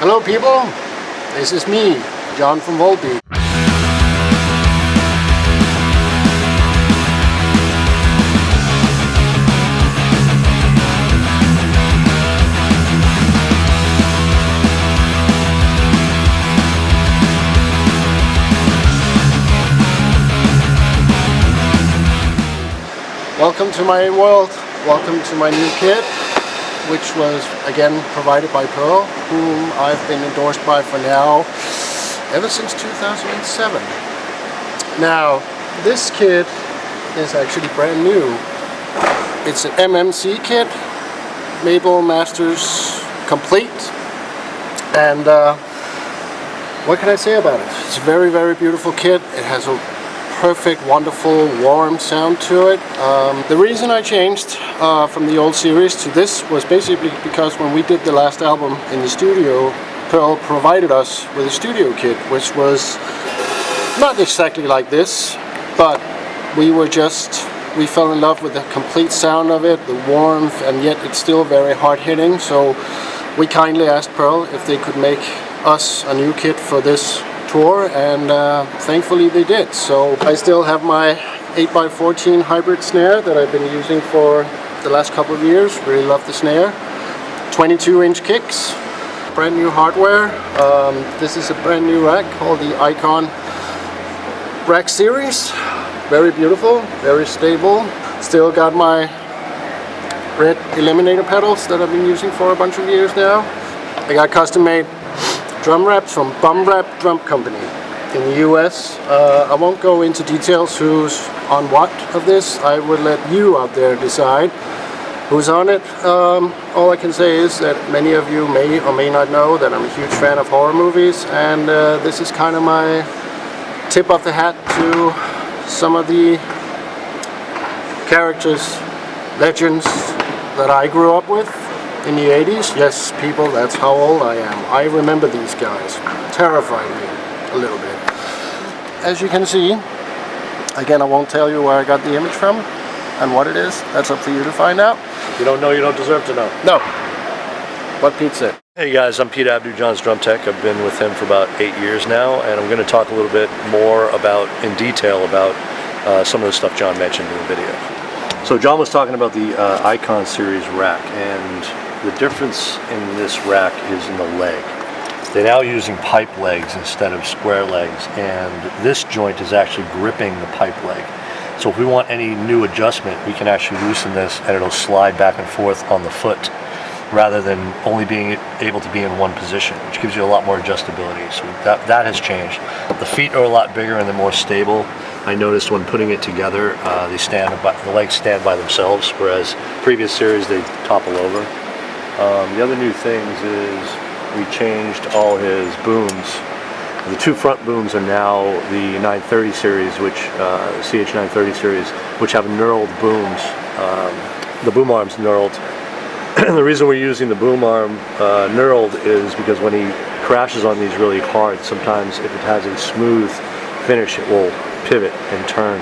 Hello people, this is me, John from Volbeat. Welcome to my world, welcome to my new kit, which was again provided by Pearl, whom I've been endorsed by for now ever since 2007. Now this kit is actually brand new. It's an MMC kit, Maple Masters Complete, and what can I say about it? It's a very, very beautiful kit. It has a perfect, wonderful, warm sound to it. The reason I changed from the old series to this was basically because when we did the last album in the studio, Pearl provided us with a studio kit, which was not exactly like this, but we fell in love with the complete sound of it, the warmth, and yet it's still very hard-hitting. So we kindly asked Pearl if they could make us a new kit for this tour, and thankfully they did. So I still have my 8x14 hybrid snare that I've been using for the last couple of years. Really love the snare. 22-inch kicks, brand new hardware. This is a brand new rack called the Icon Rack Series. Very beautiful, very stable. Still got my red eliminator pedals that I've been using for a bunch of years now. I got custom made drum wraps from Bum Wrap Drum Company in the US. I won't go into details who's on what of this. I will let you out there decide who's on it. All I can say is that many of you may or may not know that I'm a huge fan of horror movies, and this is kind of my tip of the hat to some of the characters, legends that I grew up with in the 80s. Yes, people, that's how old I am. I remember these guys. Terrified me a little bit. As you can see, again, I won't tell you where I got the image from and what it is. That's up for you to find out. You don't know, you don't deserve to know. No. What Pete said. Hey guys, I'm Pete Abdu, John's Drum Tech. I've been with him for about 8 years now, and I'm going to talk a little bit more in detail about some of the stuff John mentioned in the video. So John was talking about the Icon Series rack, and the difference in this rack is in the leg. They're now using pipe legs instead of square legs, and this joint is actually gripping the pipe leg. So if we want any new adjustment, we can actually loosen this and it'll slide back and forth on the foot rather than only being able to be in one position, which gives you a lot more adjustability. So that has changed. The feet are a lot bigger and they're more stable. I noticed when putting it together, the legs stand by themselves, whereas previous series they topple over. The other new things is we changed all his booms. The two front booms are now the 930 series, CH930 series, which have knurled booms. The boom arm's knurled. The reason we're using the boom arm knurled is because when he crashes on these really hard, sometimes if it has a smooth finish, it will pivot and turn.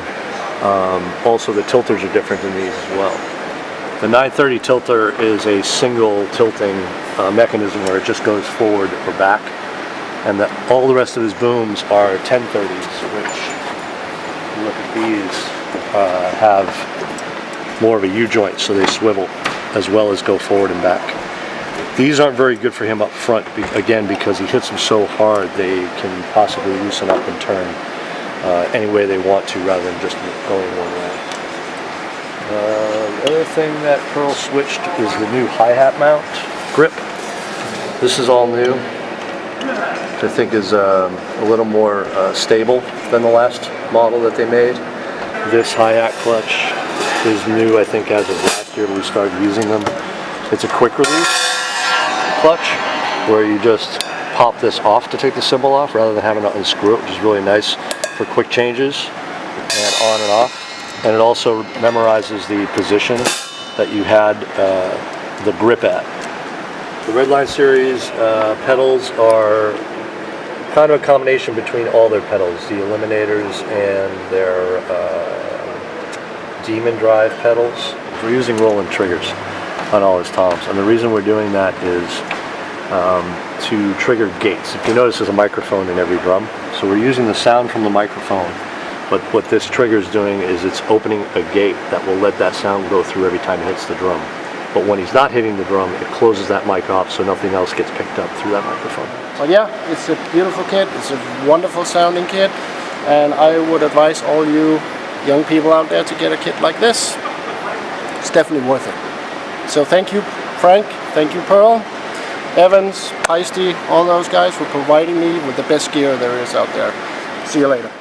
Also, the tilters are different than these as well. The 930 tilter is a single tilting mechanism where it just goes forward or back, and all the rest of his booms are 1030s, which, look at these, have more of a U-joint, so they swivel as well as go forward and back. These aren't very good for him up front, again, because he hits them so hard they can possibly loosen up and turn any way they want to rather than just going one way. The other thing that Pearl switched is the new hi-hat mount grip. This is all new, which I think is a little more stable than the last model that they made. This hi-hat clutch is new, I think, as of last year when we started using them. It's a quick release clutch where you just pop this off to take the cymbal off rather than having to unscrew it, which is really nice for quick changes and on and off. And it also memorizes the position that you had the grip at. The Redline series pedals are kind of a combination between all their pedals, the eliminators and their Demon Drive pedals. We're using rolling triggers on all his toms, and the reason we're doing that is to trigger gates. If you notice, there's a microphone in every drum. So we're using the sound from the microphone, but what this trigger is doing is it's opening a gate that will let that sound go through every time it hits the drum. But when he's not hitting the drum, it closes that mic off so nothing else gets picked up through that microphone. But yeah, it's a beautiful kit. It's a wonderful sounding kit, and I would advise all you young people out there to get a kit like this. It's definitely worth it. So thank you, Frank. Thank you, Pearl, Evans, Heisty, all those guys for providing me with the best gear there is out there. See you later.